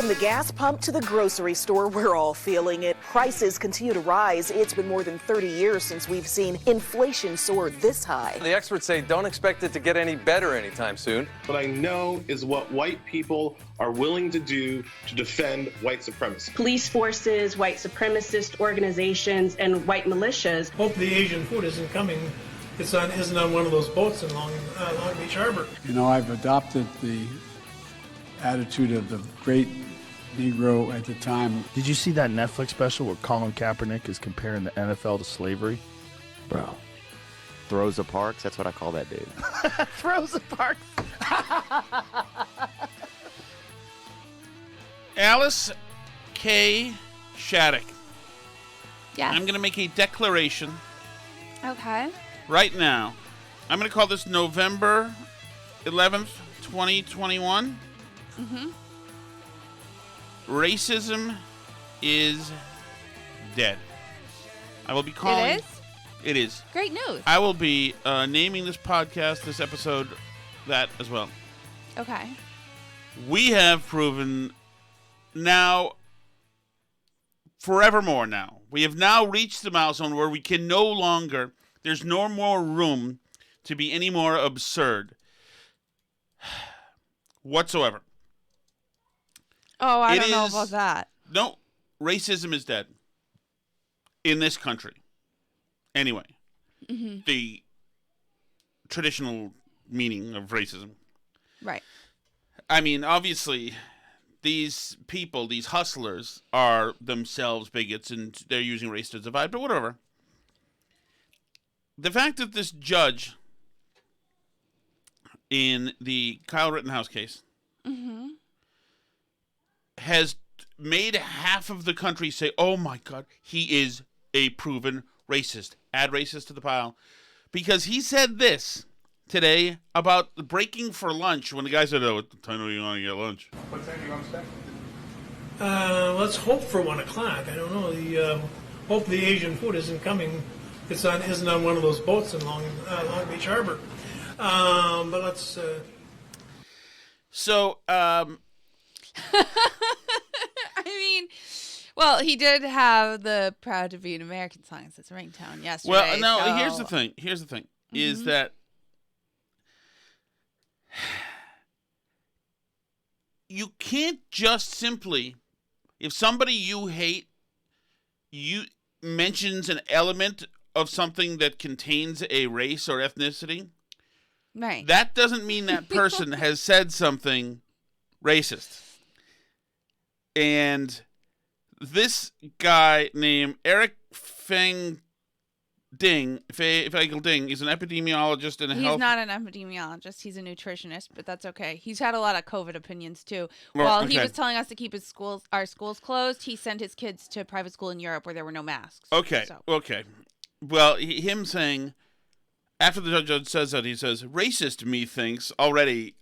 From the gas pump to the grocery store, we're all feeling it. Prices continue to rise. It's been more than 30 years since we've seen inflation soar this high. The experts say don't expect it to get any better anytime soon. What I know is what white people are willing to do to defend white supremacy. Police forces, white supremacist organizations, and white militias. Hope the Asian food isn't on one of those boats in Long Beach Harbor. You know, I've adopted the attitude of the great Negro at the time. Did you see that Netflix special where Colin Kaepernick is comparing the NFL to slavery? Bro. Rosa Parks, that's what I call that dude. Rosa Parks. Alice K. Shattuck. Yeah. I'm going to make a declaration. Okay. Right now. I'm going to call this November 11th, 2021. Mm-hmm. Racism is dead. I will be calling... It is? It is. Great news. I will be naming this podcast, this episode, that as well. Okay. We have proven now, forevermore now, we have now reached the milestone where we can no longer, there's no more room to be any more absurd whatsoever. Oh, I don't know about that. No, racism is dead in this country. Anyway, the traditional meaning of racism. Right. I mean, obviously, these people, these hustlers, are themselves bigots and they're using race to divide, but whatever. The fact that this judge in the Kyle Rittenhouse case has made half of the country say, oh my God, he is a proven racist. Add racist to the pile. Because he said this today about breaking for lunch when the guy said, oh, what time do you want to get lunch? What time do you want to stay? Let's hope for 1 o'clock. I don't know. Hope the Asian food isn't on one of those boats in Long Beach Harbor. But let's... So, I mean, well, he did have the Proud to Be an American song as his ringtone yesterday. Well, no, so... here's the thing. Is that you can't just simply, if somebody you hate mentions an element of something that contains a race or ethnicity, right? That doesn't mean that person has said something racist. And this guy named Eric Fagel Ding, he's an epidemiologist and a He's health... not an epidemiologist. He's a nutritionist, but that's okay. He's had a lot of COVID opinions, too. Well, While okay. he was telling us to keep our schools closed, he sent his kids to private school in Europe where there were no masks. Okay, okay. Well, him saying, after the judge says that, he says, racist methinks already...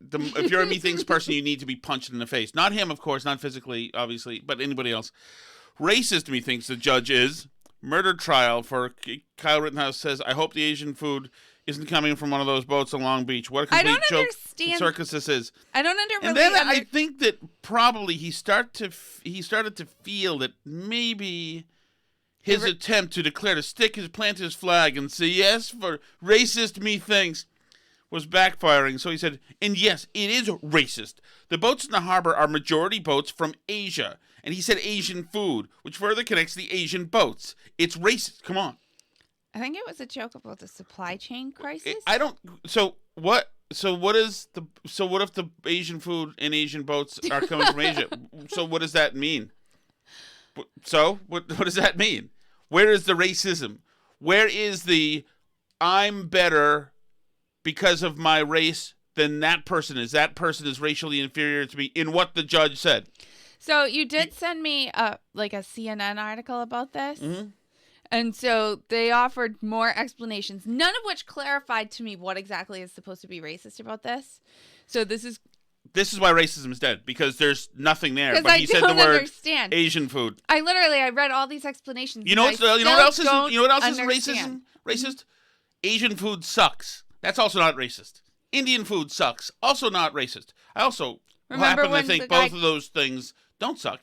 if you're a methinks person, you need to be punched in the face. Not him, of course, not physically, obviously, but anybody else. Racist methinks the judge is... Murder trial for Kyle Rittenhouse says, I hope the Asian food isn't coming from one of those boats on Long Beach. What a complete joke circus this is. I don't And then I think that probably he started to feel that maybe his attempt to declare to plant his flag and say yes for racist methinks was backfiring. So he said, and yes, it is racist. The boats in the harbor are majority boats from Asia. And he said Asian food, which further connects the Asian boats. It's racist. Come on. I think it was a joke about the supply chain crisis. So what if the Asian food and Asian boats are coming from Asia? So what does that mean? So what does that mean? Where is the racism? Where is the I'm better because of my race than that person is? That person is racially inferior to me in what the judge said. So you did send me a CNN article about this. Mm-hmm. And so they offered more explanations, none of which clarified to me what exactly is supposed to be racist about this. So this is why racism is dead, because there's nothing there. But I he said the word understand. Asian food. I read all these explanations. You know what else is understand. Racist? Asian food sucks. That's also not racist. Indian food sucks. Also not racist. I also Remember happen when to think the guy- both of those things don't suck.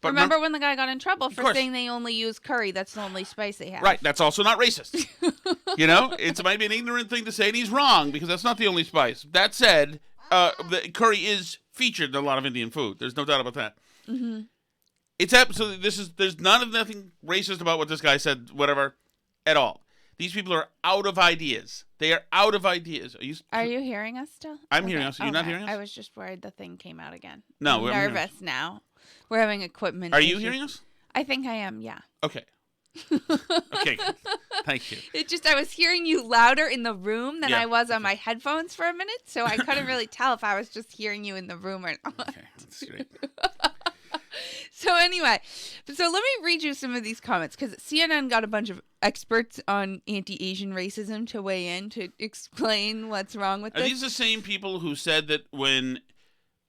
But Remember when the guy got in trouble for course. saying they only use curry? That's the only spice they have. Right, that's also not racist. It might be an ignorant thing to say, and he's wrong, because that's not the only spice. That said, the curry is featured in a lot of Indian food. There's no doubt about that. Mm-hmm. It's absolutely, there's nothing racist about what this guy said, whatever, at all. These people are out of ideas. They are out of ideas. Are you hearing us still? I'm hearing us. Are you not hearing us? I was just worried the thing came out again. No, I'm I'm hearing nervous now. We're having equipment Are you issues. hearing us? I think I am, yeah. Okay. Okay, thank you. I was hearing you louder in the room than Yeah. I was on my headphones for a minute, so I couldn't really tell if I was just hearing you in the room or not. Okay, that's great. So anyway, let me read you some of these comments, because CNN got a bunch of experts on anti-Asian racism to weigh in to explain what's wrong with Are this. these the same people who said that when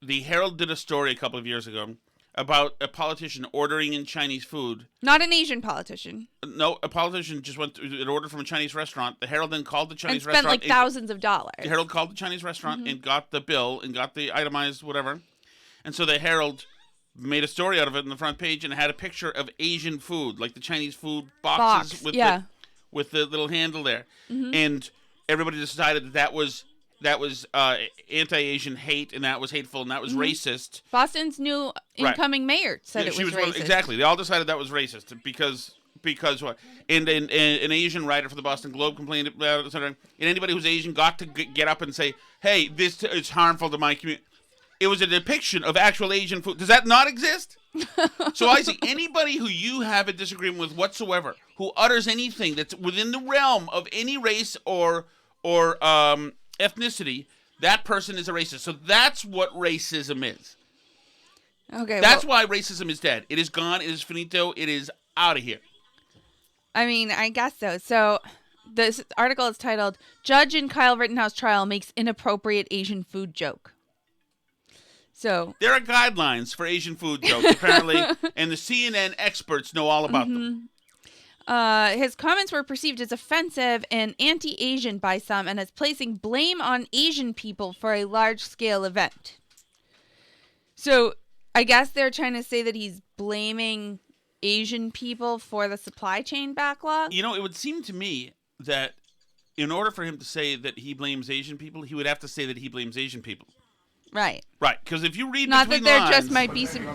the Herald did a story a couple of years ago about a politician ordering in Chinese food? Not an Asian politician. No, a politician just went to an order from a Chinese restaurant. The Herald then called the Chinese And spent restaurant. like thousands of dollars. The Herald called the Chinese restaurant and got the bill and got the itemized whatever. And so the Herald made a story out of it on the front page and had a picture of Asian food, like the Chinese food boxes with the little handle there. Mm-hmm. And everybody decided that was anti-Asian hate, and that was hateful, and that was racist. Boston's new incoming mayor said it was racist. Exactly. They all decided that was racist because what? And an Asian writer for the Boston Globe complained about it, etc. And anybody who's Asian got to get up and say, "Hey, this is harmful to my community." It was a depiction of actual Asian food. Does that not exist? So I see anybody who you have a disagreement with whatsoever, who utters anything that's within the realm of any race or ethnicity, that person is a racist. So that's what racism is. Okay, That's why racism is dead. It is gone. It is finito. It is out of here. I mean, I guess so. So this article is titled, "Judge in Kyle Rittenhouse Trial Makes Inappropriate Asian Food Joke." So there are guidelines for Asian food jokes, apparently, and the CNN experts know all about them. His comments were perceived as offensive and anti-Asian by some, and as placing blame on Asian people for a large-scale event. So I guess they're trying to say that he's blaming Asian people for the supply chain backlog. You know, it would seem to me that in order for him to say that he blames Asian people, he would have to say that he blames Asian people. Right. Right, because if you read Not between that there lines, just might be some...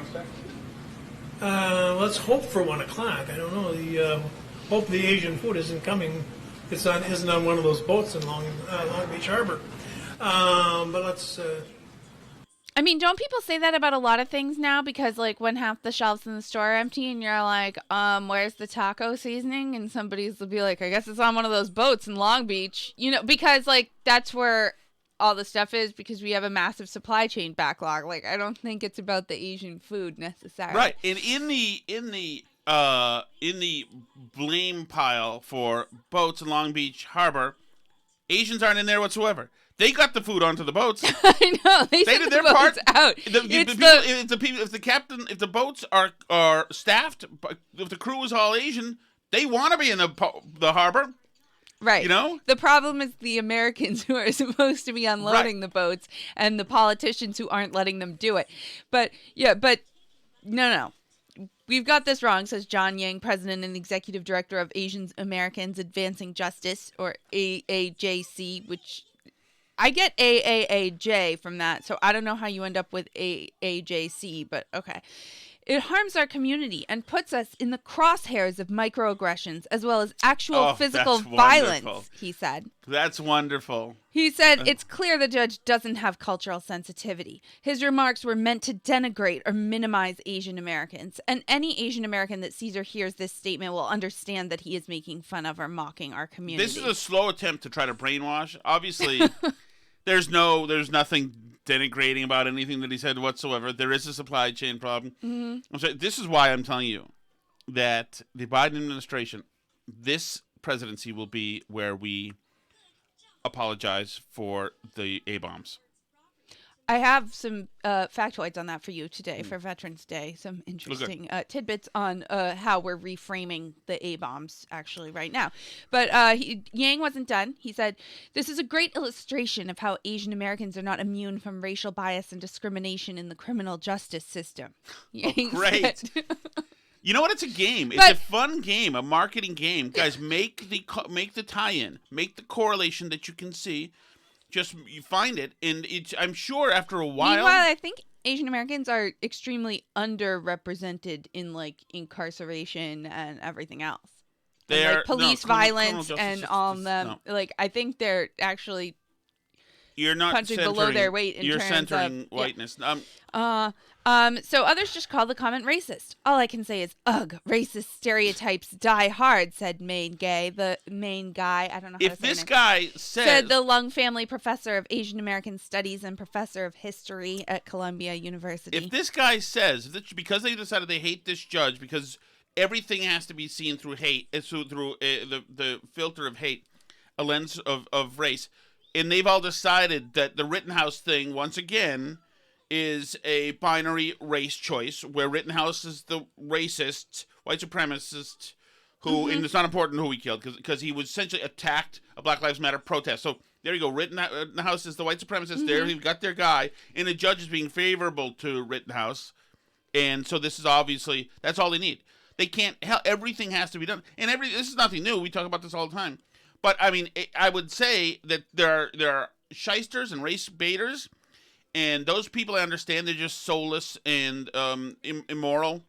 Let's hope for 1 o'clock. I don't know. Hope the Asian food isn't coming. Isn't on one of those boats in Long Beach Harbor. But let's. I mean, don't people say that about a lot of things now? Because like when half the shelves in the store are empty, and you're like, where's the taco seasoning? And somebody's will be like, I guess it's on one of those boats in Long Beach. You know, because like that's where all the stuff is, because we have a massive supply chain backlog. Like, I don't think it's about the Asian food necessarily. right, and in the blame pile for boats in Long Beach Harbor, Asians aren't in there whatsoever. They got the food onto the boats. I know they did the their part. Out. If the boats are staffed, if the crew is all Asian, they want to be in the harbor. Right. You know? The problem is the Americans who are supposed to be unloading the boats and the politicians who aren't letting them do it. But no. We've got this wrong, says John Yang, president and executive director of Asian Americans Advancing Justice, or AAJC, which I get AAAJ from that, so I don't know how you end up with AAJC, but okay. It harms our community and puts us in the crosshairs of microaggressions as well as actual physical violence, he said. That's wonderful. He said it's clear the judge doesn't have cultural sensitivity. His remarks were meant to denigrate or minimize Asian Americans, and any Asian American that sees or hears this statement will understand that he is making fun of or mocking our community. This is a slow attempt to try to brainwash. Obviously, there's nothing denigrating about anything that he said whatsoever. There is a supply chain problem. Mm-hmm. I'm sorry, this is why I'm telling you that the Biden administration, this presidency will be where we apologize for the A-bombs. I have some factoids on that for you today for Veterans Day. Some interesting tidbits on how we're reframing the A-bombs actually right now. But Yang wasn't done. He said, "This is a great illustration of how Asian Americans are not immune from racial bias and discrimination in the criminal justice system." Yang great. said. You know what? It's a game. It's a fun game, a marketing game. Guys, make the tie-in, make the correlation that you can see. Just you find it, and I'm sure after a while. Meanwhile, I think Asian Americans are extremely underrepresented in like incarceration and everything else. They and, are like police violence and all of them. No. Like I think they're actually. You're not punching below their weight in you're terms centering of whiteness. So others just call the comment racist. All I can say is, ugh, racist stereotypes die hard, said main guy. I don't know how if to say this guy said the Lung family professor of Asian American Studies and professor of history at Columbia University. If this guy says because they decided they hate this judge because everything has to be seen through hate, through the filter of hate, a lens of race. And they've all decided that the Rittenhouse thing, once again, is a binary race choice, where Rittenhouse is the racist, white supremacist, who, and it's not important who he killed, because he was essentially attacked a Black Lives Matter protest. So there you go. Rittenhouse is the white supremacist. There, you've got their guy, and the judge is being favorable to Rittenhouse. And so this is obviously, that's all they need. They can't, everything has to be done. And this is nothing new. We talk about this all the time. But, I mean, I would say that there are shysters and race baiters, and those people, I understand, they're just soulless and immoral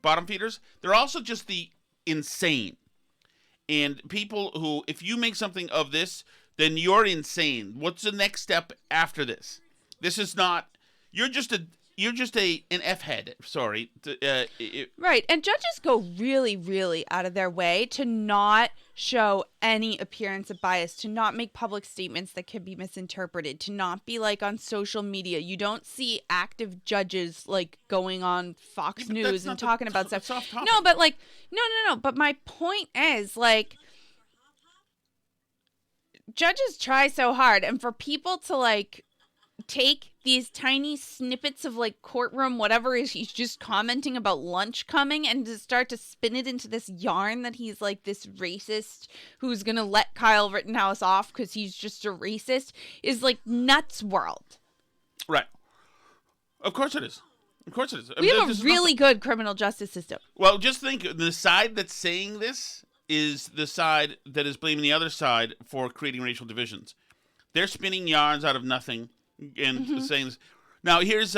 bottom feeders. They're also just the insane. And people who, if you make something of this, then you're insane. What's the next step after this? This is not, you're just an F-head, sorry. Right, and judges go really, really out of their way to not show any appearance of bias, to not make public statements that could be misinterpreted, to not be like on social media. You don't see active judges like going on Fox News and talking about stuff. No, but like, no. But my point is like, judges try so hard, and for people to like take these tiny snippets of like courtroom whatever is he's just commenting about lunch coming and to start to spin it into this yarn that he's like this racist who's gonna let Kyle Rittenhouse off because he's just a racist is like nuts world. Right. Of course it is. We have a really good criminal justice system. Well, just think, the side that's saying this is the side that is blaming the other side for creating racial divisions. They're spinning yarns out of nothing and saying this. Now, here's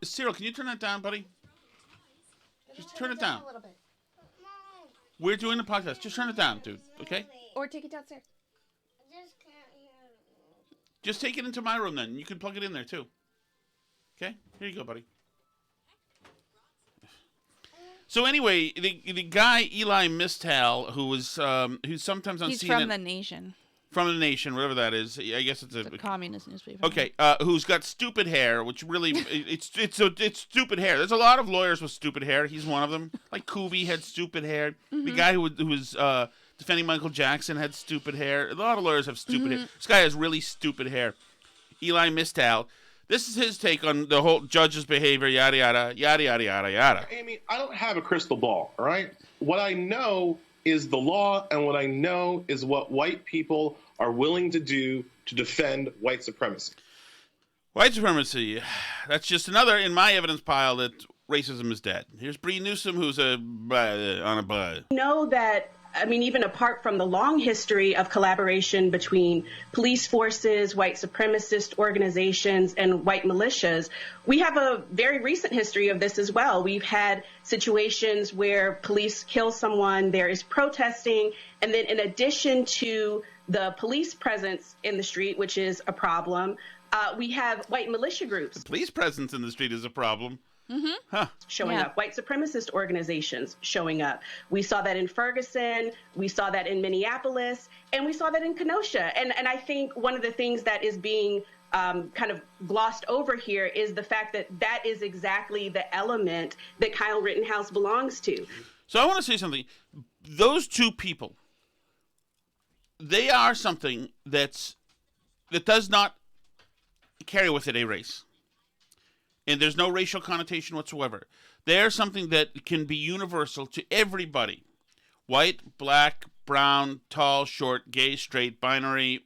Cyril, can you turn that down, buddy? Just turn it down. A little bit. We're doing the podcast. Just turn it down, dude. Okay? Or take it downstairs. Just take it into my room then. You can plug it in there too. Okay? Here you go, buddy. So anyway, the guy Eli Mistal, who's sometimes on CNN. He's from The Nation. From The Nation, whatever that is. I guess it's a communist newspaper. Okay, who's got stupid hair, which really it's stupid hair. There's a lot of lawyers with stupid hair. He's one of them. Like Kubi had stupid hair. The guy who was defending Michael Jackson had stupid hair. A lot of lawyers have stupid hair. This guy has really stupid hair. Eli Mistal. This is his take on the whole judge's behavior, yada, yada, yada, yada, yada, yada. Amy, I don't have a crystal ball, all right? What I know is the law, and what I know is what white people are willing to do to defend white supremacy. White supremacy. That's just another in my evidence pile that racism is dead. Here's Bree Newsom, who's on a buzz. Know that, I mean, even apart from the long history of collaboration between police forces, white supremacist organizations, and white militias, we have a very recent history of this as well. We've had situations where police kill someone, there is protesting, and then in addition to the police presence in the street, which is a problem, we have white militia groups. The police presence in the street is a problem. Showing up, white supremacist organizations showing up. We saw that in Ferguson, we saw that in Minneapolis, and we saw that in Kenosha. And I think one of the things that is being kind of glossed over here is the fact that that is exactly the element that Kyle Rittenhouse belongs to. So I want to say something. Those two people, they are something that does not carry with it a race. and there's no racial connotation whatsoever. They're something that can be universal to everybody. White, black, brown, tall, short, gay, straight, binary,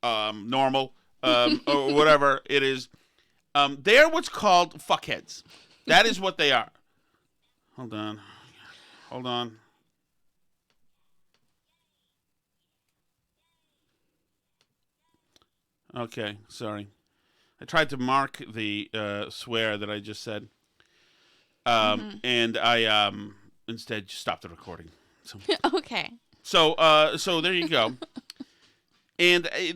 normal, or whatever it is. They're what's called fuckheads. That is what they are. Hold on. Okay, sorry. I tried to mark the swear that I just said. And I instead just stopped the recording. So. Okay. So there you go. And I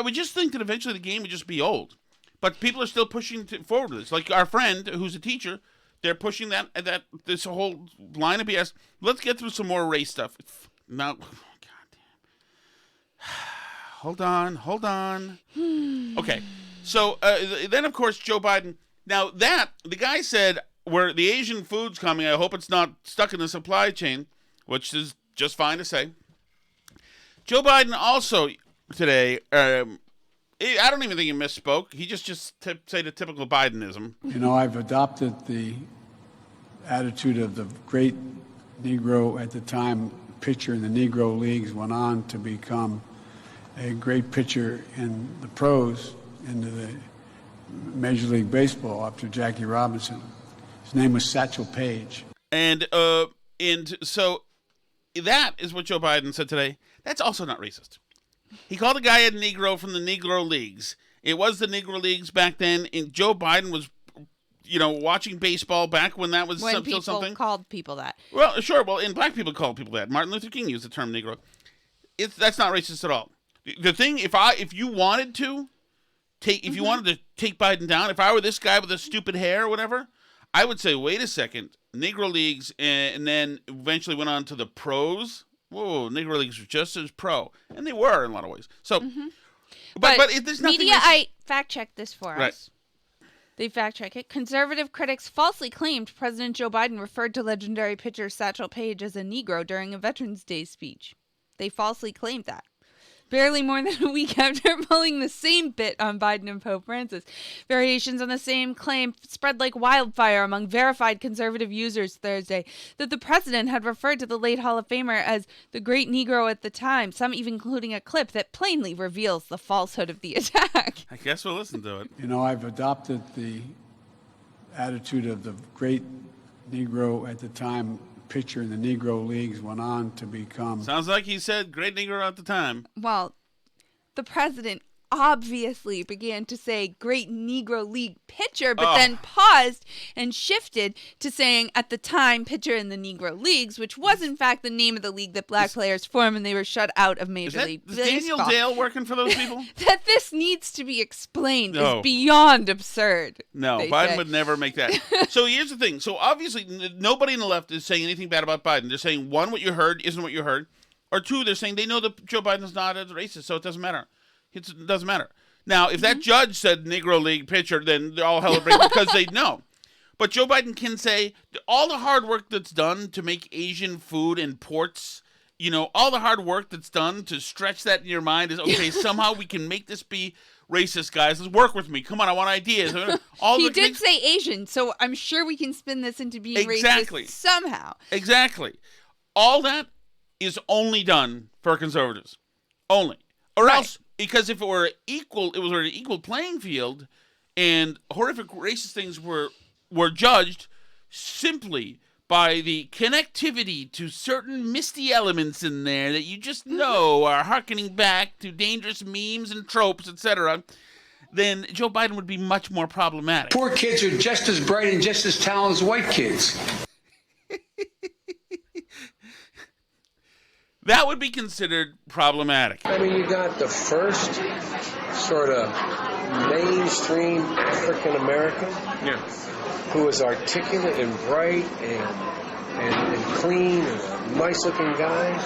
would just think that eventually the game would just be old. But people are still pushing forward with this. Like our friend, who's a teacher, they're pushing that this whole line of BS. Let's get through some more race stuff. Now, hold on. Okay. So then, of course, Joe Biden. Now the guy said, where the Asian food's coming, I hope it's not stuck in the supply chain, which is just fine to say. Joe Biden also today, I don't even think he misspoke. He just say the typical Bidenism. You know, I've adopted the attitude of the great Negro at the time pitcher in the Negro Leagues, went on to become a great pitcher in the pros, into the Major League Baseball after Jackie Robinson. His name was Satchel Paige. And so that is what Joe Biden said today. That's also not racist. He called a guy a Negro from the Negro Leagues. It was the Negro Leagues back then, and Joe Biden was, watching baseball back when that was when still something. People called people that. Well, sure. Well, and black people called people that. Martin Luther King used the term Negro. That's not racist at all. The thing, if you wanted to take Biden down, if I were this guy with the stupid hair or whatever, I would say, wait a second, Negro Leagues, and then eventually went on to the pros. Whoa, Negro Leagues were just as pro, and they were in a lot of ways. So, but there's nothing. I fact-checked this for right. us. They fact-check it. Conservative critics falsely claimed President Joe Biden referred to legendary pitcher Satchel Paige as a Negro during a Veterans Day speech. They falsely claimed that. Barely more than a week after pulling the same bit on Biden and Pope Francis. Variations on the same claim spread like wildfire among verified conservative users Thursday that the president had referred to the late Hall of Famer as the great Negro at the time, some even including a clip that plainly reveals the falsehood of the attack. I guess we'll listen to it. You know, I've adopted the attitude of the great Negro at the time pitcher in the Negro Leagues, went on to become... Sounds like he said great Negro at the time. Well, the president obviously began to say great Negro League pitcher, but then paused and shifted to saying at the time pitcher in the Negro Leagues, which was in fact the name of the league that black players formed when they were shut out of Major League Baseball. Is Daniel Dale working for those people? That this needs to be explained is beyond absurd. No, Biden would never make that. So here's the thing. So obviously nobody on the left is saying anything bad about Biden. They're saying, one, what you heard isn't what you heard. Or two, they're saying they know that Joe Biden's not a racist, so it doesn't matter. It doesn't matter. Now, if that judge said Negro League pitcher, then they're all hell to break because they know. But Joe Biden can say all the hard work that's done to make Asian food in ports, all the hard work that's done to stretch that in your mind is, okay, somehow we can make this be racist, guys. Let's work with me. Come on, I want ideas. He did say Asian, so I'm sure we can spin this into being racist somehow. Exactly. All that is only done for conservatives. Only. Or else... Because if it were equal, it was an equal playing field, and horrific racist things were judged simply by the connectivity to certain misty elements in there that you just know are harkening back to dangerous memes and tropes, etc., then Joe Biden would be much more problematic. Poor kids are just as bright and just as talented as white kids. That would be considered problematic. I mean, you got the first sort of mainstream African American who is articulate and bright and clean and a nice looking guy.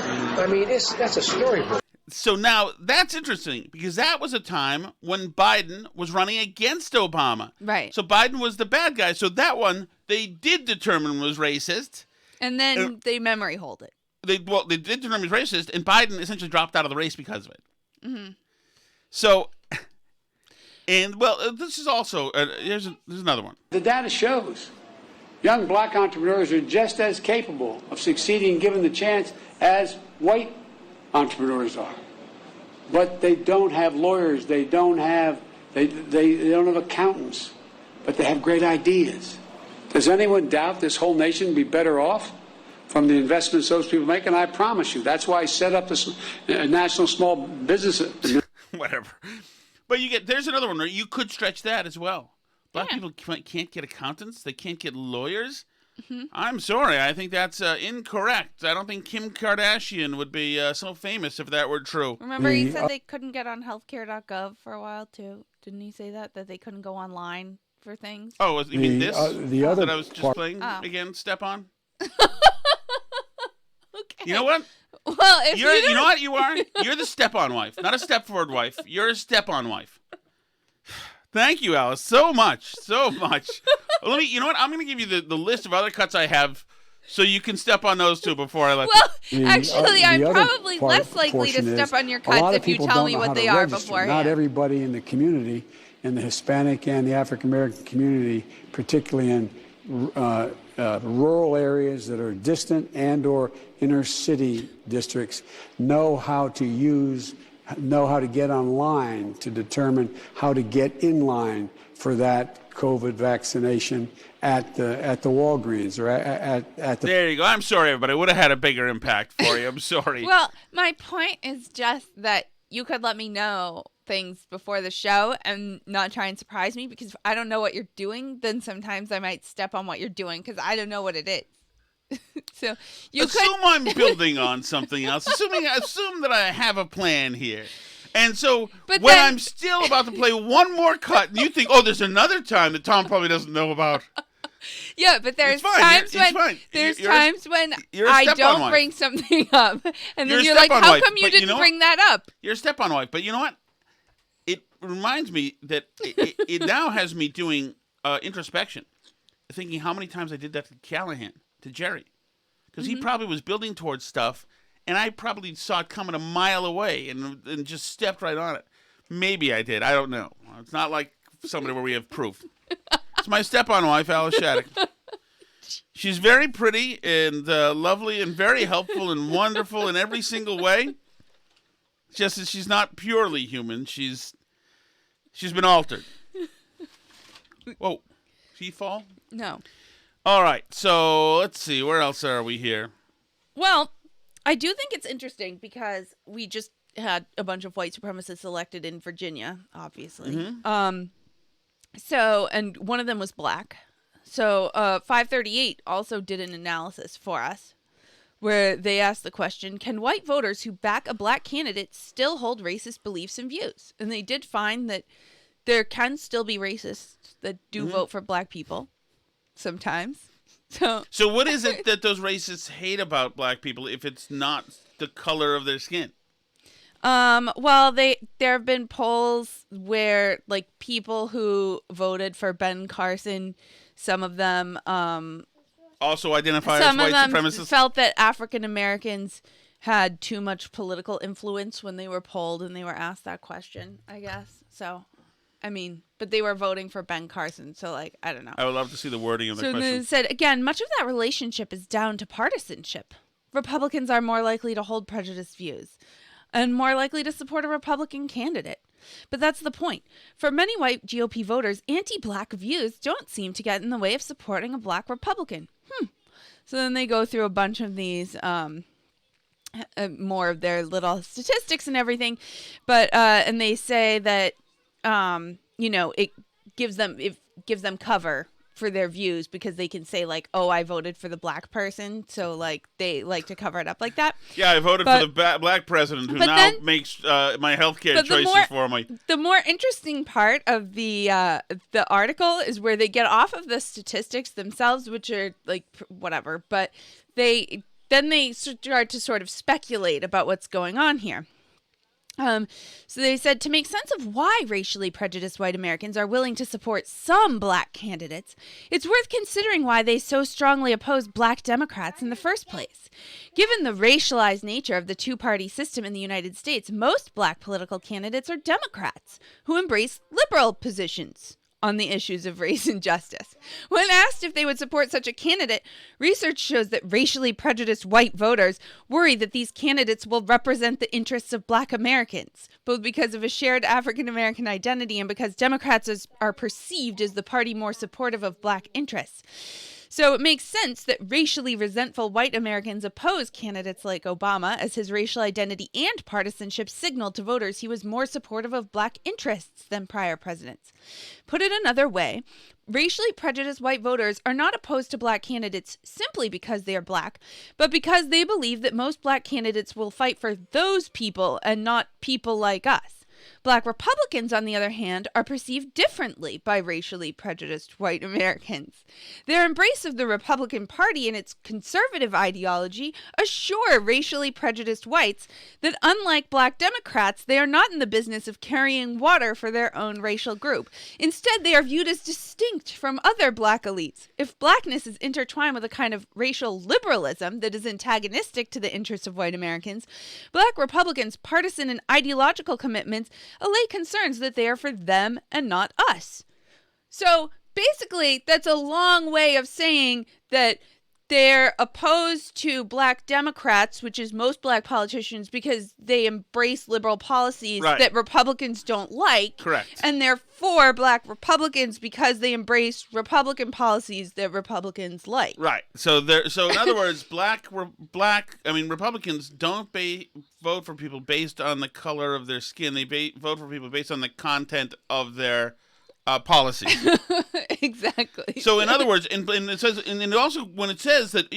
I mean, that's a storybook. So now that's interesting because that was a time when Biden was running against Obama. Right. So Biden was the bad guy. So that one they did determine was racist. And then they memory hold it. They did determine he was racist, and Biden essentially dropped out of the race because of it. Mm-hmm. So, and well, this is also there's another one. The data shows young black entrepreneurs are just as capable of succeeding given the chance as white entrepreneurs are. But they don't have lawyers, they don't have accountants, but they have great ideas. Does anyone doubt this whole nation would be better off from the investments those people make? And I promise you, that's why I set up this National Small Business. Whatever. But there's another one where you could stretch that as well. Black people can't get accountants. They can't get lawyers. Mm-hmm. I'm sorry. I think that's incorrect. I don't think Kim Kardashian would be so famous if that were true. Remember he said they couldn't get on healthcare.gov for a while, too? Didn't he say that they couldn't go online for things? Oh, you mean this? The other that I was just playing again, Step On? Okay. You know what? Well, if you know what you are? You're the step-on wife, not a step-forward wife. You're a step-on wife. Thank you, Alice, so much. Well, you know what? I'm going to give you the list of other cuts I have, so you can step on those two before I let. Well, actually, I'm probably less likely to step on your cuts if you tell me what they are beforehand. Not everybody in the community, in the Hispanic and the African American community, particularly in rural areas that are distant and/or inner city districts, know how to get online to determine how to get in line for that COVID vaccination at the Walgreens or at the. There you go. I'm sorry, everybody. I would have had a bigger impact for you. I'm sorry. Well, my point is just that you could let me know things before the show and not try and surprise me, because if I don't know what you're doing, then sometimes I might step on what you're doing because I don't know what it is. So I'm building on something else. Assume that I have a plan here. And so I'm still about to play one more cut, and you think, oh, there's another time that Tom probably doesn't know about. Yeah, but there's times when I don't bring something up, and then you're like, how come you didn't bring that up? You're a step-on wife, but you know what? It reminds me that it now has me doing introspection, thinking how many times I did that to Callahan, to Jerry, because he probably was building towards stuff, and I probably saw it coming a mile away and just stepped right on it. Maybe I did. I don't know. It's not like somebody where we have proof. It's my step-on wife, Alice Shattuck. She's very pretty and lovely and very helpful and wonderful in every single way. Just that she's not purely human. She's been altered. Whoa. She fall? No. All right. So let's see. Where else are we here? Well, I do think it's interesting because we just had a bunch of white supremacists elected in Virginia, obviously. Mm-hmm. So, and one of them was black. So 538 also did an analysis for us where they asked the question, can white voters who back a black candidate still hold racist beliefs and views? And they did find that there can still be racists that do vote for black people sometimes. So what is it that those racists hate about black people if it's not the color of their skin? Well, there have been polls where like people who voted for Ben Carson, some of them also identify as white supremacists. Felt that African Americans had too much political influence when they were polled and they were asked that question, I guess. So, I mean, but they were voting for Ben Carson, so like, I don't know. I would love to see the wording of the question. So they said, again, much of that relationship is down to partisanship. Republicans are more likely to hold prejudiced views and more likely to support a Republican candidate. But that's the point. For many white GOP voters, anti-black views don't seem to get in the way of supporting a black Republican. So then they go through a bunch of these, more of their little statistics and everything. But, and they say that, it gives them cover for their views because they can say like, oh, I voted for the black person. So like they like to cover it up like that. Yeah, I voted for the black president who now makes my healthcare choices for me. The more interesting part of the article is where they get off of the statistics themselves, which are like whatever, but they start to sort of speculate about what's going on here. So they said to make sense of why racially prejudiced white Americans are willing to support some black candidates, it's worth considering why they so strongly oppose black Democrats in the first place. Given the racialized nature of the two-party system in the United States, most black political candidates are Democrats who embrace liberal positions on the issues of race and justice. When asked if they would support such a candidate, research shows that racially prejudiced white voters worry that these candidates will represent the interests of black Americans, both because of a shared African American identity and because Democrats are perceived as the party more supportive of black interests. So it makes sense that racially resentful white Americans oppose candidates like Obama, as his racial identity and partisanship signaled to voters he was more supportive of black interests than prior presidents. Put it another way, racially prejudiced white voters are not opposed to black candidates simply because they are black, but because they believe that most black candidates will fight for those people and not people like us. Black Republicans, on the other hand, are perceived differently by racially prejudiced white Americans. Their embrace of the Republican Party and its conservative ideology assure racially prejudiced whites that, unlike black Democrats, they are not in the business of carrying water for their own racial group. Instead, they are viewed as distinct from other black elites. If blackness is intertwined with a kind of racial liberalism that is antagonistic to the interests of white Americans, black Republicans' partisan and ideological commitments allay concerns that they are for them and not us. So basically, that's a long way of saying that they're opposed to black Democrats, which is most black politicians, because they embrace liberal policies that Republicans don't like. Correct. And they're for black Republicans because they embrace Republican policies that Republicans like. Right. So in other words, Republicans don't vote for people based on the color of their skin. They vote for people based on the content of their policies. Exactly. So in other words, and it says, and it also when it says that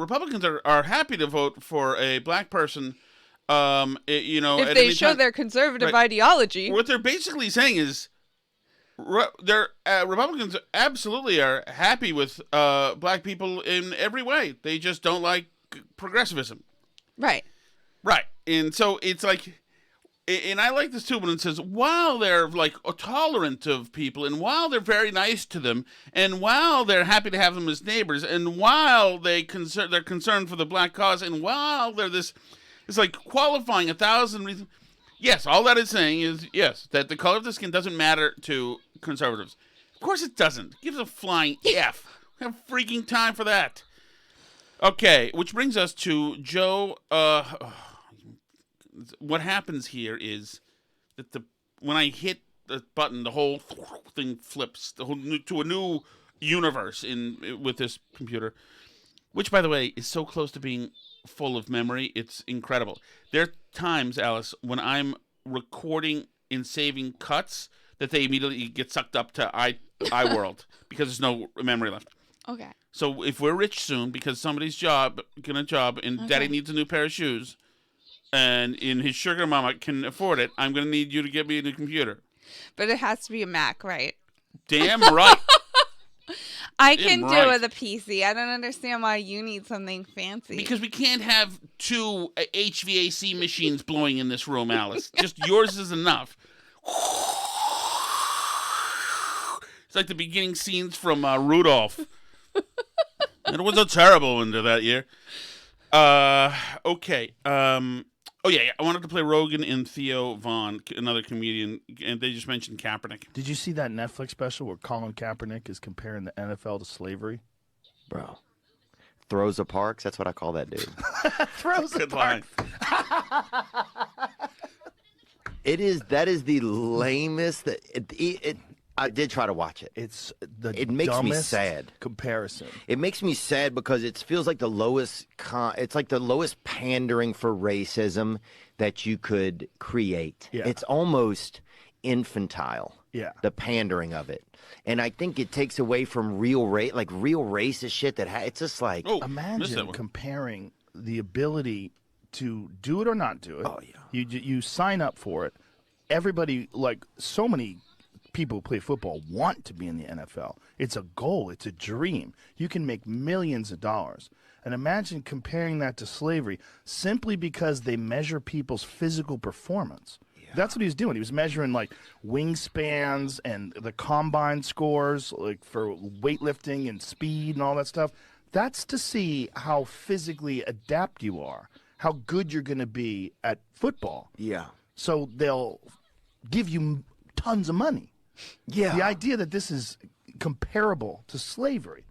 Republicans are happy to vote for a black person, if they show their conservative ideology. What they're basically saying is, Republicans absolutely are happy with black people in every way. They just don't like progressivism. Right. Right. And so it's like. And I like this too when it says, while they're like tolerant of people, and while they're very nice to them, and while they're happy to have them as neighbors, and while they're concerned for the black cause, and while they're this, it's like qualifying 1,000 reasons. Yes, all that is saying is, yes, that the color of the skin doesn't matter to conservatives. Of course it doesn't. It gives a flying F. We have freaking time for that. Okay, which brings us to Joe. What happens here is that when I hit the button, the whole thing flips to a new universe with this computer, which, by the way, is so close to being full of memory. It's incredible. There are times, Alice, when I'm recording and saving cuts that they immediately get sucked up to iWorld because there's no memory left. Okay. So if we're rich soon because somebody's getting a job, and Daddy needs a new pair of shoes, and his sugar mama can afford it, I'm going to need you to get me a new computer. But it has to be a Mac, right? Damn right. I can do with a PC. I don't understand why you need something fancy. Because we can't have two HVAC machines blowing in this room, Alice. Just yours is enough. It's like the beginning scenes from Rudolph. It was a terrible winter that year. Okay. Oh, yeah, I wanted to play Rogan and Theo Vaughn, another comedian, and they just mentioned Kaepernick. Did you see that Netflix special where Colin Kaepernick is comparing the NFL to slavery? Bro. Throws a parks, that's what I call that dude. Throws a parks. That is the lamest. I did try to watch it. It makes me sad. Comparison. It makes me sad because it feels like the lowest. It's like the lowest pandering for racism that you could create. Yeah. It's almost infantile. Yeah. The pandering of it, and I think it takes away from real racist shit. It's just like imagine comparing the ability to do it or not do it. Oh yeah. You sign up for it. Everybody, like so many people who play football want to be in the NFL. It's a goal. It's a dream. You can make millions of dollars. And imagine comparing that to slavery simply because they measure people's physical performance. That's what he was doing. He was measuring like wingspans and the combine scores, like for weightlifting and speed and all that stuff. That's to see how physically adept you are, how good you're going to be at football. Yeah. So they'll give you tons of money. Yeah. The idea that this is comparable to slavery.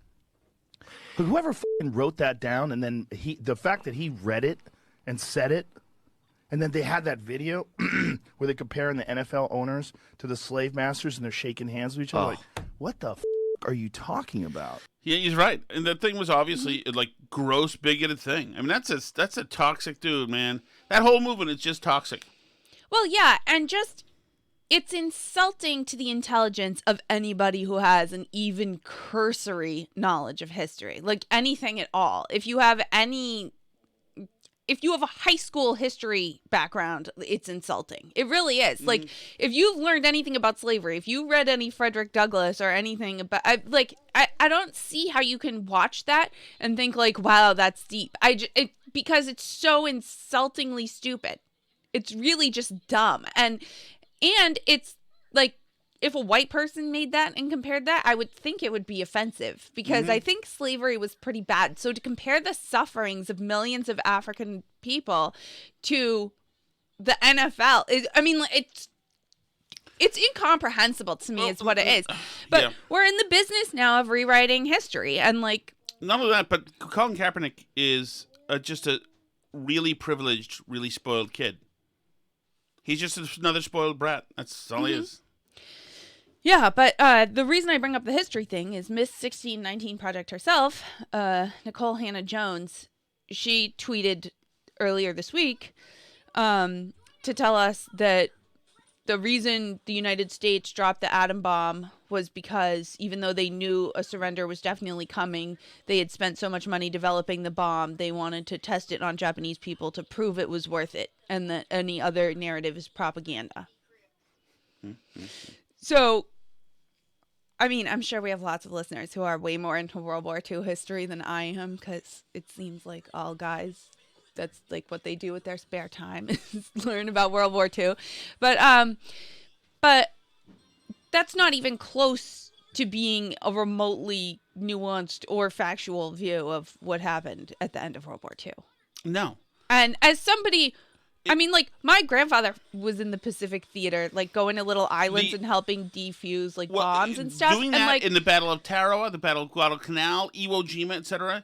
But whoever wrote that down, and then the fact that he read it and said it, and then they had that video where they're comparing the NFL owners to the slave masters, and they're shaking hands with each other. Like, what the are you talking about? Yeah, he's right. And that thing was obviously like gross, bigoted thing. I mean, that's a toxic dude, man. That whole movement is just toxic. Well, yeah, and just it's insulting to the intelligence of anybody who has an even cursory knowledge of history, like anything at all. If you have a high school history background, it's insulting. It really is. Mm-hmm. Like, if you've learned anything about slavery, if you read any Frederick Douglass or anything about, I don't see how you can watch that and think like, wow, that's deep. Because it's so insultingly stupid. It's really just dumb. And it's like, if a white person made that and compared that, I would think it would be offensive because I think slavery was pretty bad. So to compare the sufferings of millions of African people to the NFL, it's incomprehensible to me is what it is. But we're in the business now of rewriting history. And like... Not only that, but Colin Kaepernick is just a really privileged, really spoiled kid. He's just another spoiled brat. That's all he is. Yeah, but the reason I bring up the history thing is Miss 1619 Project herself, Nicole Hannah Jones, she tweeted earlier this week to tell us that the reason the United States dropped the atom bomb was because even though they knew a surrender was definitely coming, they had spent so much money developing the bomb, they wanted to test it on Japanese people to prove it was worth it, and that any other narrative is propaganda. So, I mean, I'm sure we have lots of listeners who are way more into World War II history than I am, because it seems like all guys, that's like what they do with their spare time is learn about World War II. But that's not even close to being a remotely nuanced or factual view of what happened at the end of World War II. No. And as somebody... I mean, like, my grandfather was in the Pacific Theater, like, going to little islands and helping defuse, like, bombs and stuff. Doing that in the Battle of Tarawa, the Battle of Guadalcanal, Iwo Jima, etc.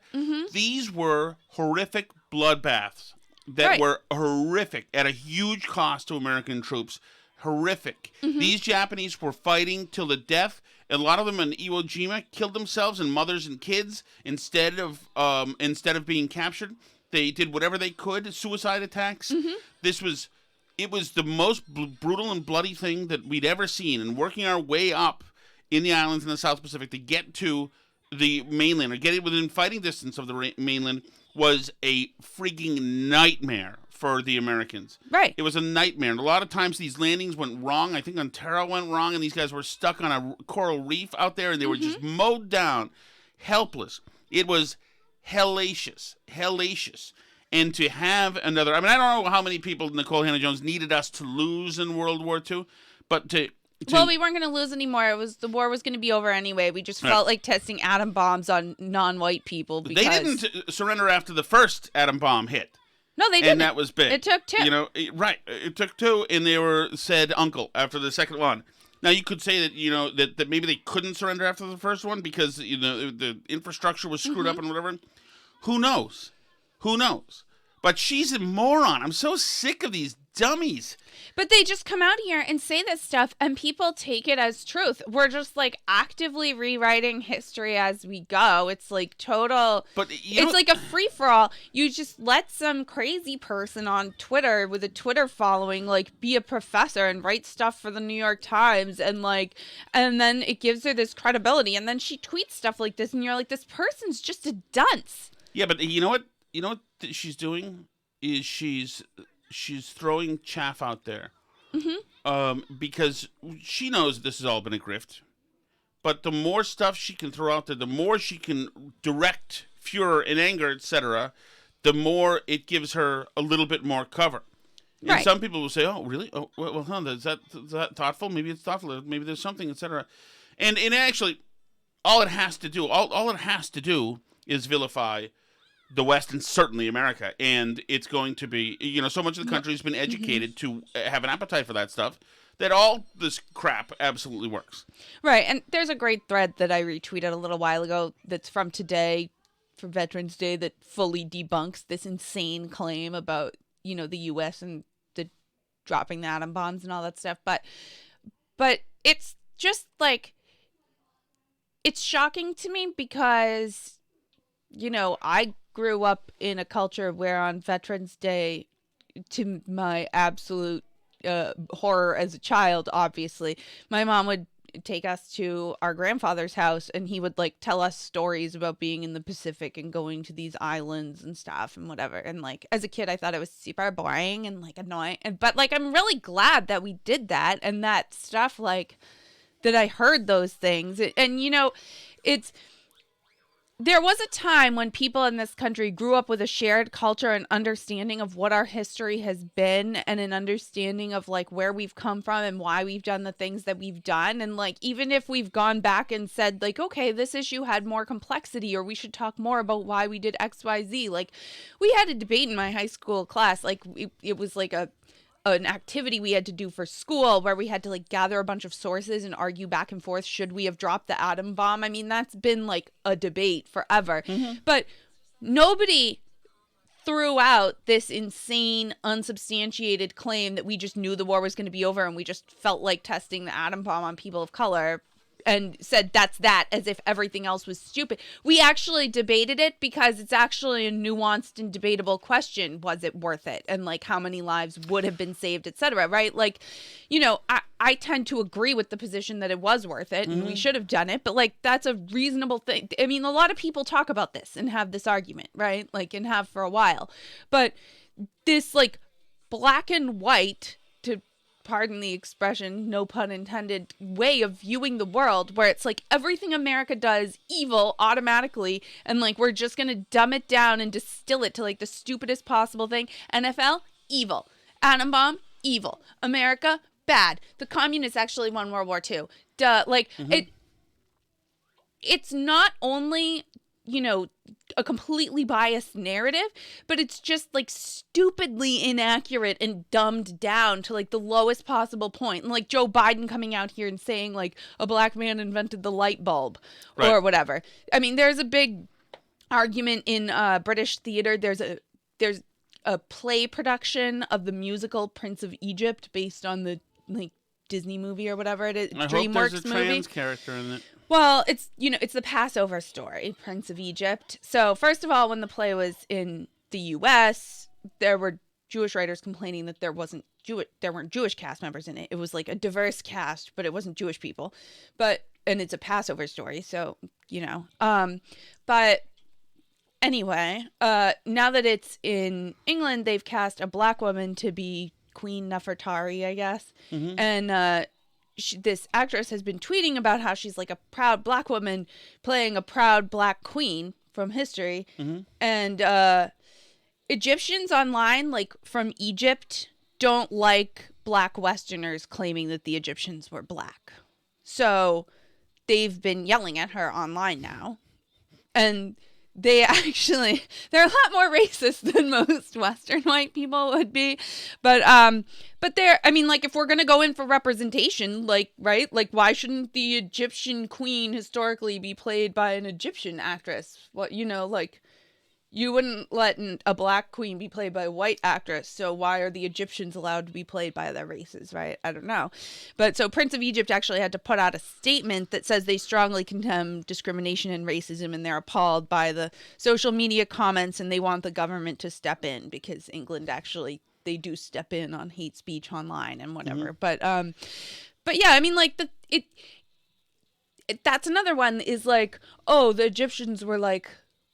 These were horrific bloodbaths that were horrific at a huge cost to American troops. Horrific. These Japanese were fighting till the death. A lot of them in Iwo Jima killed themselves and mothers and kids instead of being captured. They did whatever they could, suicide attacks. It was the most brutal and bloody thing that we'd ever seen. And working our way up in the islands in the South Pacific to get to the mainland, or get it within fighting distance of the mainland, was a freaking nightmare for the Americans. Right. It was a nightmare. And a lot of times these landings went wrong. I think Ontario went wrong, and these guys were stuck on a coral reef out there, and they were just mowed down, helpless. It was hellacious. And to have another, I mean, I don't know how many people Nicole Hannah-Jones needed us to lose in World War II, but well, we weren't going to lose anymore. The war was going to be over anyway. We just felt like testing atom bombs on non-white people. Because... They didn't surrender after the first atom bomb hit. No, they didn't. And that was big. It took two. It took two, and they were said uncle after the second one. Now, you could say that, that maybe they couldn't surrender after the first one because, the infrastructure was screwed up and whatever. Who knows? But she's a moron. I'm so sick of these dummies. But they just come out here and say this stuff, and people take it as truth. We're just, like, actively rewriting history as we go. It's, like, total... But it's like a free-for-all. You just let some crazy person on Twitter with a Twitter following, like, be a professor and write stuff for the New York Times, and, like... And then it gives her this credibility, and then she tweets stuff like this, and you're like, this person's just a dunce. Yeah, but you know what? You know what she's doing is she's throwing chaff out there because she knows this has all been a grift. But the more stuff she can throw out there, the more she can direct furor and anger, etc., the more it gives her a little bit more cover. And Right. some people will say, "Oh, really? Oh, well, is that thoughtful? Maybe it's thoughtful. Maybe there's something, etc." And actually, all it has to do is vilify the West and certainly America. And it's going to be, so much of the country has been educated to have an appetite for that stuff that all this crap absolutely works. Right. And there's a great thread that I retweeted a little while ago that's from today for Veterans Day that fully debunks this insane claim about, the U.S. and the dropping the atom bombs and all that stuff. But it's just like, it's shocking to me because, I grew up in a culture where on Veterans Day, to my absolute horror as a child, obviously, my mom would take us to our grandfather's house and he would tell us stories about being in the Pacific and going to these islands and stuff and whatever. And as a kid, I thought it was super boring and annoying. But I'm really glad that we did that and that stuff, that I heard those things. And there was a time when people in this country grew up with a shared culture and understanding of what our history has been and an understanding of where we've come from and why we've done the things that we've done. And even if we've gone back and said okay, this issue had more complexity or we should talk more about why we did X, Y, Z. We had a debate in my high school class. It was an activity we had to do for school where we had to gather a bunch of sources and argue back and forth. Should we have dropped the atom bomb? I mean, that's been a debate forever. But nobody threw out this insane, unsubstantiated claim that we just knew the war was going to be over and we just felt like testing the atom bomb on people of color and said that's that, as if everything else was stupid. We actually debated it because it's actually a nuanced and debatable question. Was it worth it? And how many lives would have been saved, etc. Right? I tend to agree with the position that it was worth it and we should have done it. But that's a reasonable thing. I mean, a lot of people talk about this and have this argument, right? And have for a while. But this black and white, to pardon the expression, no pun intended, way of viewing the world where it's everything America does evil automatically and we're just going to dumb it down and distill it to the stupidest possible thing. NFL, evil. Atom bomb, evil. America, bad. The communists actually won World War II. Duh. It's not only, a completely biased narrative, but it's just stupidly inaccurate and dumbed down to the lowest possible point. And Joe Biden coming out here and saying a black man invented the light bulb or whatever. I mean, there's a big argument in British theater. There's a play production of the musical Prince of Egypt based on the Disney movie or whatever it is. I DreamWorks hope there's a movie. trans character in it. Well, it's it's the Passover story, Prince of Egypt. So first of all, when the play was in the U.S., there were Jewish writers complaining that there weren't Jewish cast members in it. It was a diverse cast, but it wasn't Jewish people. And it's a Passover story, so But anyway, now that it's in England, they've cast a black woman to be Queen Nefertari, I guess, and this actress has been tweeting about how she's a proud black woman playing a proud black queen from history. And Egyptians online, from Egypt, don't like black Westerners claiming that the Egyptians were black. So they've been yelling at her online now. And they're a lot more racist than most Western white people would be. But if we're going to go in for representation, right? Why shouldn't the Egyptian queen historically be played by an Egyptian actress? What, you wouldn't let a black queen be played by a white actress. So why are the Egyptians allowed to be played by other races, right? I don't know. But so Prince of Egypt actually had to put out a statement that says they strongly condemn discrimination and racism and they're appalled by the social media comments and they want the government to step in because England actually, they do step in on hate speech online and whatever. But yeah, I mean, that's another one is oh, the Egyptians were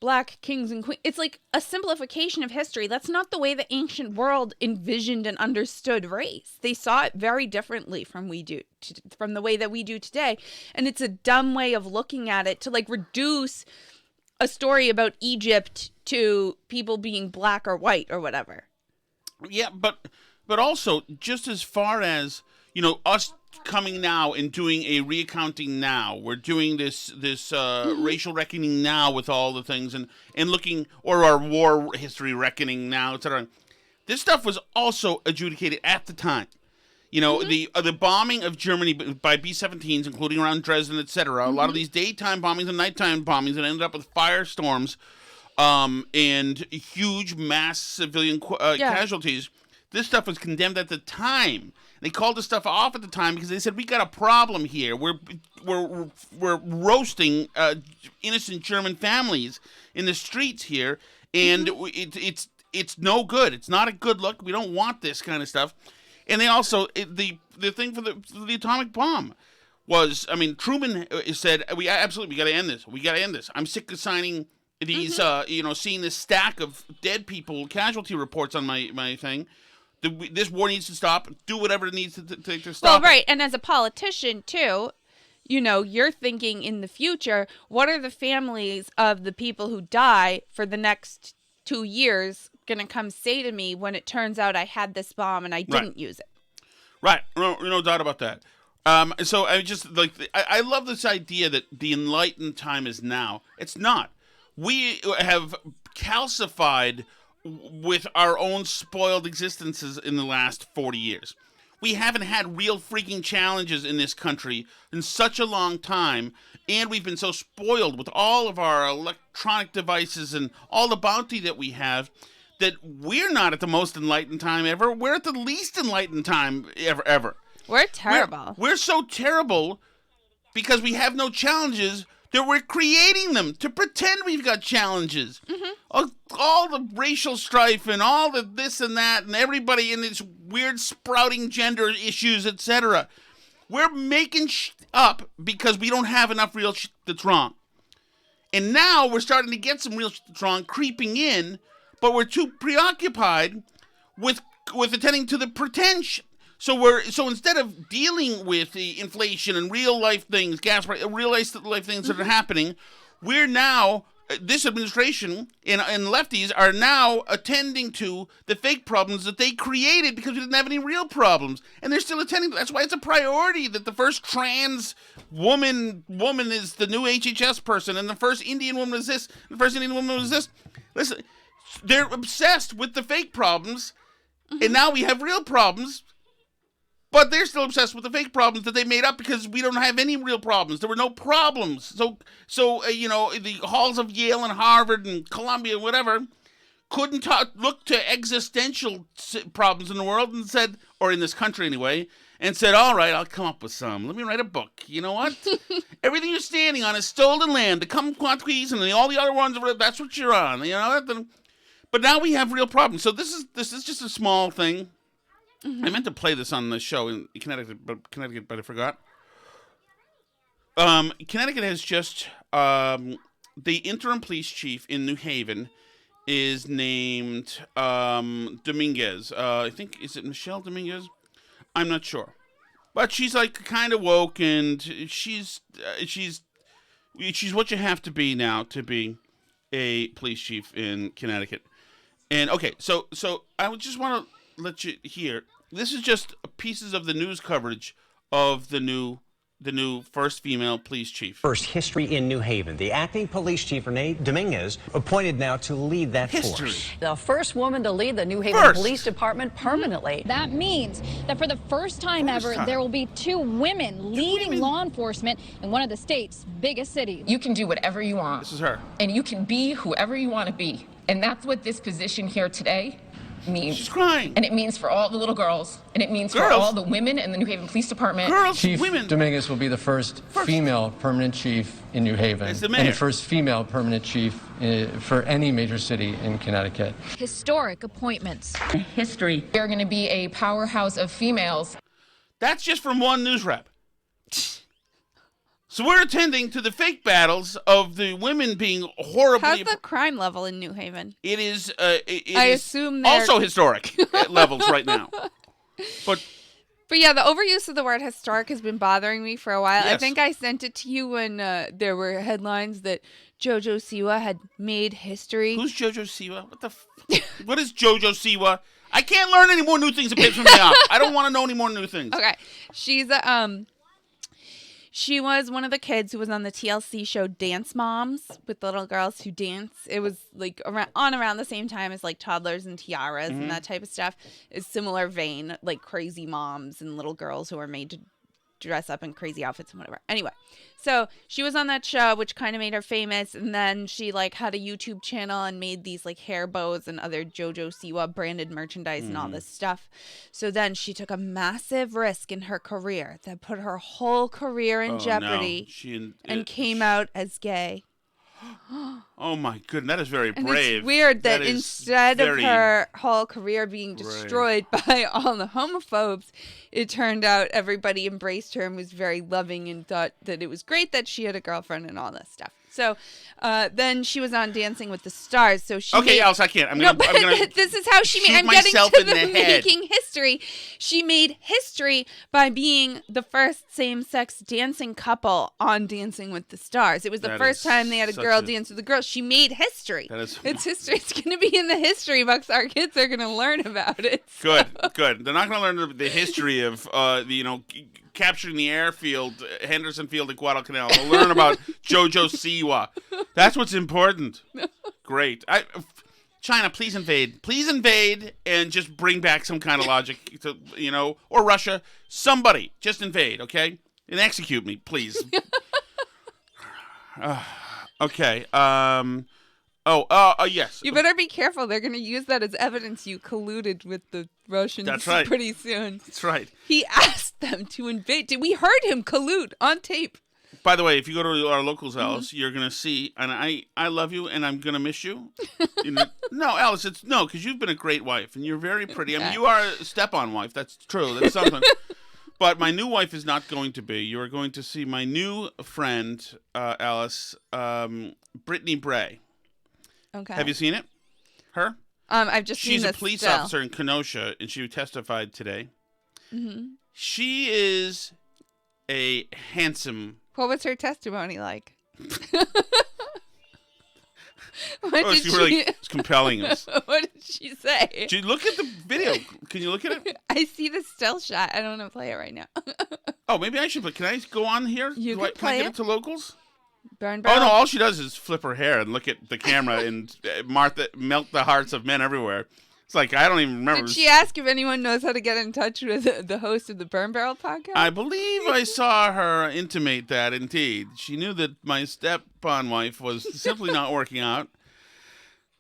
black kings and queens. It's like a simplification of history. That's not the way the ancient world envisioned and understood race. They saw it very differently from the way that we do today. And it's a dumb way of looking at it to like reduce a story about Egypt to people being black or white or whatever. Yeah, but also just as far as, us coming now and doing a reaccounting now, we're doing this racial reckoning now with all the things and looking, or our war history reckoning now, etc. This stuff was also adjudicated at the time. The bombing of Germany by B-17s, including around Dresden, etc. A lot of these daytime bombings and nighttime bombings that ended up with firestorms and huge mass civilian casualties. This stuff was condemned at the time. They called this stuff off at the time because they said, we got a problem here. We're roasting innocent German families in the streets here, and it's no good. It's not a good look. We don't want this kind of stuff. And they also, the thing for the atomic bomb was, Truman said, we got to end this. We got to end this. I'm sick of signing these, seeing this stack of dead people, casualty reports on my thing. This war needs to stop. Do whatever it needs to stop. Well, right. And as a politician, too, you're thinking in the future, what are the families of the people who die for the next 2 years going to come say to me when it turns out I had this bomb and I didn't use it? Right. No doubt about that. So I just I love this idea that the enlightened time is now. It's not. We have calcified with our own spoiled existences in the last 40 years. We haven't had real freaking challenges in this country in such a long time, and we've been so spoiled with all of our electronic devices and all the bounty that we have that we're not at the most enlightened time ever. We're at the least enlightened time ever. We're terrible. We're so terrible because we have no challenges that we're creating them to pretend we've got challenges. All the racial strife and all the this and that and everybody in these weird sprouting gender issues, etc. We're making up because we don't have enough real shit that's wrong. And now we're starting to get some real shit that's wrong creeping in, but we're too preoccupied with attending to the pretension. So instead of dealing with the inflation and real life things, real life things that are happening, we're now, this administration and lefties are now attending to the fake problems that they created because we didn't have any real problems, and they're still attending. That's why it's a priority that the first trans woman is the new HHS person, and the first Indian woman is this, and the first Indian woman is this. Listen, they're obsessed with the fake problems, and now we have real problems. But they're still obsessed with the fake problems that they made up because we don't have any real problems. There were no problems. So the halls of Yale and Harvard and Columbia, whatever, couldn't look to existential problems in the world and said, or in this country anyway, and said, all right, I'll come up with some. Let me write a book. You know what? Everything you're standing on is stolen land. The Kumquatquis and all the other ones, that's what you're on. But now we have real problems. So this is just a small thing. I meant to play this on the show in Connecticut, but I forgot. Connecticut has just the interim police chief in New Haven is named Dominguez. I think, is it Michelle Dominguez? I'm not sure, but she's like kind of woke, and she's what you have to be now to be a police chief in Connecticut. And okay, so I would just want to let you hear. This is just pieces of the news coverage of the new first female police chief. First history in New Haven. The acting police chief, Renee Dominguez, appointed now to lead that force. The first woman to lead the New Haven Police Department permanently. That means that for the first time ever, there will be 2 women leading law enforcement in one of the state's biggest cities. You can do whatever you want. This is her. And you can be whoever you want to be. And that's what this position here today means. She's crying. And it means for all the little girls. And it means for all the women in the New Haven Police Department. Chief Dominguez will be the first female permanent chief in New Haven. As the and the first female permanent chief for any major city in Connecticut. Historic appointments. History. We're going to be a powerhouse of females. That's just from one news rep. So we're attending to the fake battles of the women being horribly... How's the crime level in New Haven? It is... I assume they're... also historic levels right now. But yeah, the overuse of the word historic has been bothering me for a while. Yes. I think I sent it to you when there were headlines that Jojo Siwa had made history. Who's Jojo Siwa? What is Jojo Siwa? I can't learn any more new things. It pisses me off. I don't want to know any more new things. Okay. She was one of the kids who was on the TLC show Dance Moms with little girls who dance. It was like around the same time as like Toddlers and Tiaras and that type of stuff. It's similar vein, like crazy moms and little girls who are made to dress up in crazy outfits and whatever. Anyway, so she was on that show, which kind of made her famous, and then she like had a YouTube channel and made these like hair bows and other Jojo Siwa branded merchandise and all this stuff. So then she took a massive risk in her career that put her whole career in jeopardy and came out as gay. Oh my goodness, that is very And brave. it's weird that is instead of very her whole career being destroyed by all the homophobes, it turned out everybody embraced her and was very loving and thought that it was great that she had a girlfriend and all this stuff. So then she was on Dancing with the Stars. So she Okay, Alice, I can't. I'm gonna this is how she made. shoot I'm getting myself to in the the head. making history. She made history by being the first same-sex dancing couple on Dancing with the Stars. It was the That first is time they had a such girl a- dance with a girl. She made history. That is- It's history. It's going to be in the history books. Our kids are going to learn about it. Good. They're not going to learn the history of capturing the airfield, Henderson Field at Guadalcanal. They'll learn about Jojo Siwa. That's what's important. Great. China, please invade, and just bring back some kind of logic to, or Russia. Somebody, just invade, okay, and execute me, please. Okay. Yes. You better be careful. They're going to use that as evidence you colluded with the Russians That's right. pretty soon. That's right. He asked them to invade. We heard him collude on tape. By the way, if you go to our locals, Alice, you're going to see, and I love you, and I'm going to miss you. No, Alice, because you've been a great wife, and you're very pretty. I mean, you are a step-on wife. That's true. That's something. But my new wife is not going to be. You are going to see my new friend, Alice, Brittany Bray. Okay. Have you seen it? Her? I've just seen She's a this police still. officer in Kenosha, and she testified today. Mm-hmm. She is a handsome... What was her testimony like? It's compelling. What did she say? Look at the video. Can you look at it? I see the still shot. I don't want to play it right now. Oh, maybe I should. But can I go on here? You can play I get it. it to locals? Burn Oh no! All she does is flip her hair and look at the camera and melt the hearts of men everywhere. It's like I don't even remember. Did she ask if anyone knows how to get in touch with the host of the Burn Barrel podcast? I believe I saw her intimate that. Indeed, she knew that my step-on wife was simply not working out.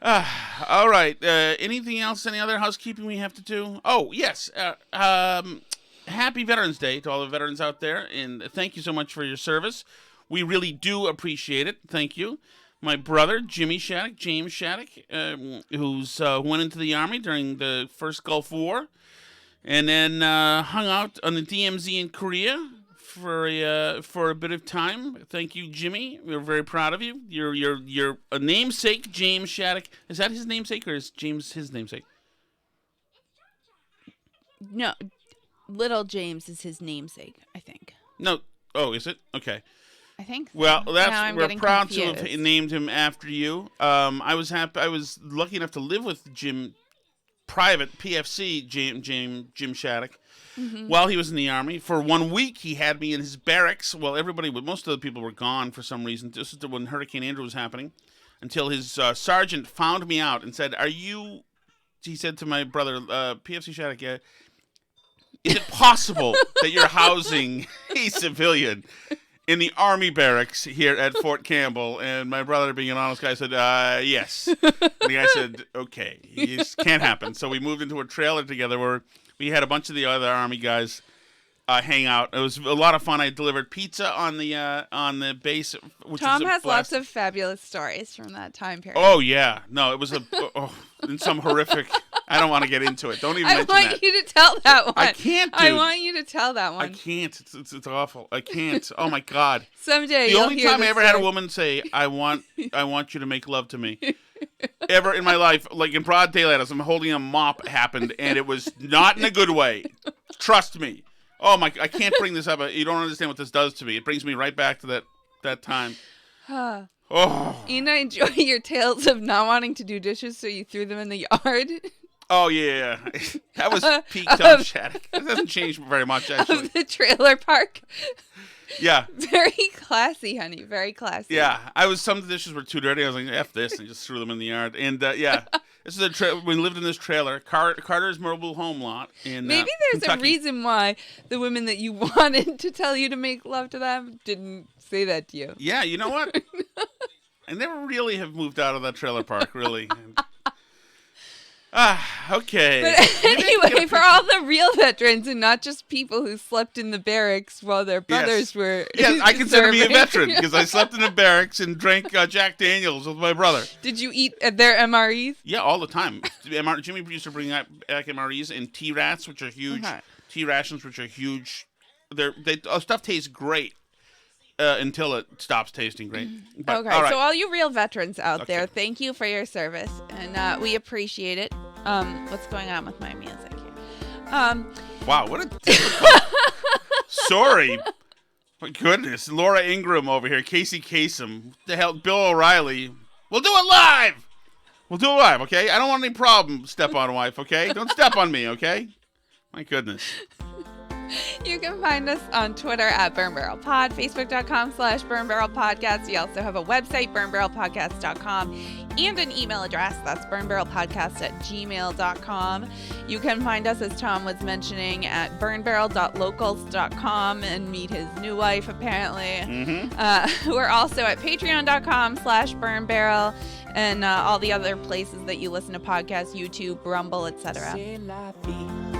All right. Anything else? Any other housekeeping we have to do? Oh yes. Happy Veterans Day to all the veterans out there, and thank you so much for your service. We really do appreciate it. Thank you. My brother, James Shattuck, who's went into the Army during the first Gulf War, and then hung out on the DMZ in Korea for a bit of time. Thank you, Jimmy. We're very proud of you. You're a namesake, James Shattuck. Is that his namesake, or is James his namesake? No, Little James is his namesake, I think. No. Oh, is it? Okay. I think so. Well, we're proud confused. to have named him after you. I was happy. I was lucky enough to live with Jim, private PFC Jim Shattuck, while he was in the Army. For 1 week, he had me in his barracks. Well, most of the people were gone for some reason. This is when Hurricane Andrew was happening. Until his sergeant found me out and said, he said to my brother, PFC Shattuck, is it possible that you're housing a civilian in the Army barracks here at Fort Campbell? And my brother, being an honest guy, said, yes. And the guy said, okay, it can't happen. So we moved into a trailer together where we had a bunch of the other Army guys hang out. It was a lot of fun. I delivered pizza on the base. Which Tom was has lots of fabulous stories from that time period. Oh, yeah. No, it was in some horrific... I don't want to get into it. Don't even I mention want that. you to tell that one. I can't, dude. I want you to tell that one. I can't. It's awful. I can't. Oh my God. Someday the you'll only hear time I this ever had a story. woman say, "I want you to make love to me," ever in my life, like in broad daylight, as I'm holding a mop, happened, and it was not in a good way. Trust me. Oh my! I can't bring this up. You don't understand what this does to me. It brings me right back to that time. Oh. And I enjoy your tales of not wanting to do dishes, so you threw them in the yard. Oh yeah, that was peak Tom Shattuck. It hasn't changed very much actually. Of the trailer park. Yeah. Very classy, honey. Very classy. Yeah, some of the dishes were too dirty. I was like, F this, and just threw them in the yard. And yeah, this is we lived in this trailer, Carter's mobile home lot in Maybe there's Kentucky. a reason why the women that you wanted to tell you to make love to them didn't say that to you. Yeah, you know what? I never really have moved out of that trailer park, really. Okay. But anyway, for all the real veterans and not just people who slept in the barracks while their brothers were Yes, I consider me a serving. veteran because I slept in the barracks and drank Jack Daniels with my brother. Did you eat at their MREs? Yeah, all the time. Jimmy used to bring back MREs and T-Rats, which are huge. T-rations, which are huge. Stuff tastes great until it stops tasting great. But, Okay, all right. so all you real veterans out there, thank you for your service, and we appreciate it. What's going on with my music here? Wow, what a difficult... Sorry. My goodness. Laura Ingram over here. Casey Kasem. What the hell? Bill O'Reilly. We'll do it live! We'll do it live, okay? I don't want any problem, step-on wife, okay? Don't step on me, okay? My goodness. You can find us on Twitter at Burn Barrel Pod, Facebook.com/Burn Barrel Podcast. We also have a website, burnbarrelpodcast.com, and an email address. That's burnbarrelpodcast@gmail.com. You can find us, as Tom was mentioning, at burnbarrel.locals.com and meet his new wife, apparently. We're also at patreon.com/burnbarrel and all the other places that you listen to podcasts, YouTube, Rumble, etc. C'est la vie.